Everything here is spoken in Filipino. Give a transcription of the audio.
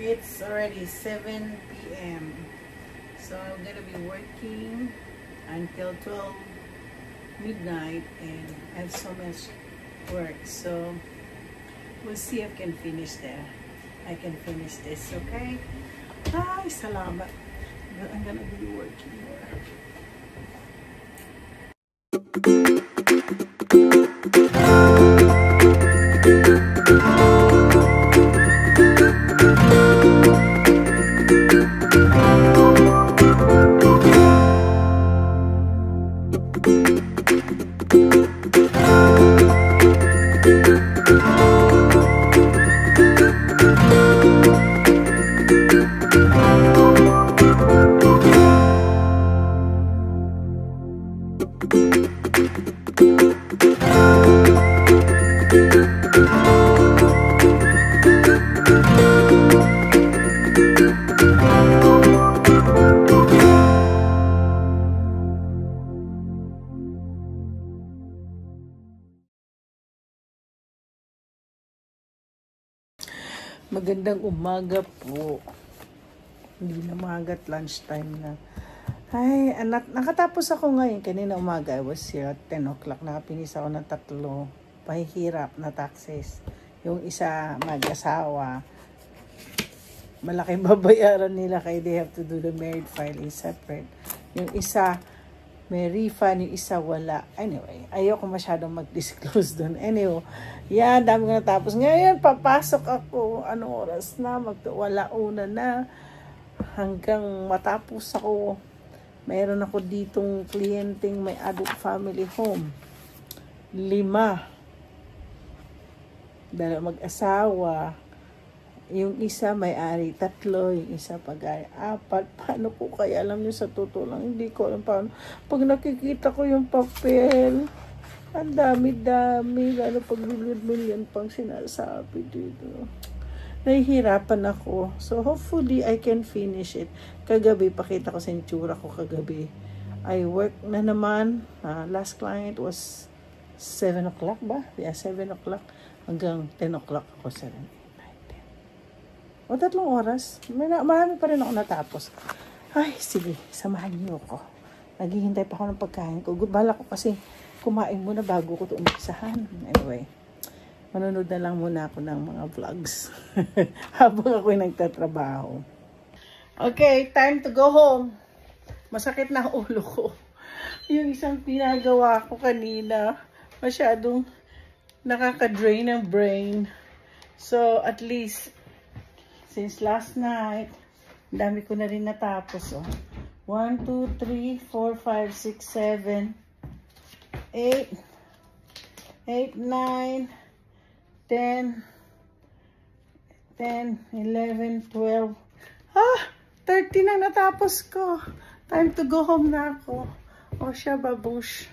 It's already 7 p.m. So I'm gonna be working until 12 midnight and I have so much work. So we'll see if I can finish there. I can finish this, okay? Ay, salamat. But I'm gonna be working more. Magandang umaga po. Hindi na umaga at lunchtime na. Ay, anak, nakatapos ako ngayon. Kanina umaga, I was here at 10 o'clock. Nakapinis ako ng 3 pahihirap na taxes. Yung isa, mag-asawa. Malaking babayaran nila kaya they have to do the married filing separate. Yung isa, may refund, yung isa wala. Anyway, ayoko masyadong mag-disclose doon. Anyway, yan, dami ko natapos. Ngayon, papasok ako. Anong oras na? Wala una na. Hanggang matapos ako. Mayroon ako ditong kliyenteng may adult family home. 5. Dahil mag-asawa. Yung isa may-ari 3, yung isa pag-ari 4. Paano ko kaya alam nyo sa totoo lang? Hindi ko alam paano. Pag nakikita ko yung papel, ang dami-dami. Lalo pag million pang sinasabi dito. Nahihirapan ako. So hopefully I can finish it. Kagabi, pakita ko sa itsura ko kagabi. I work na naman. Last client was 7 o'clock ba? Yeah, 7 o'clock. Hanggang 10 o'clock ako. 7, 8, 9, 10. O 3 oras. Marami pa rin ako natapos. Ay, sige. Samahan niyo ako. Naghihintay pa ako ng pagkain ko. Bala ko kasi kumain muna bago ko ito umpisahan. Anyway, manonood na lang muna ako ng mga vlogs. Habang ako'y nagtatrabaho. Okay, time to go home. Masakit na ang ulo ko. Yung isang pinagawa ko kanina, masyadong nakaka-drain ang brain. So, at least, since last night, dami ko na rin natapos. Oh. 1, 2, 3, 4, 5, 6, 7, 8, 9, 10, 11, 12. 30 na natapos ko. Time to go home na ako. O siya, babush.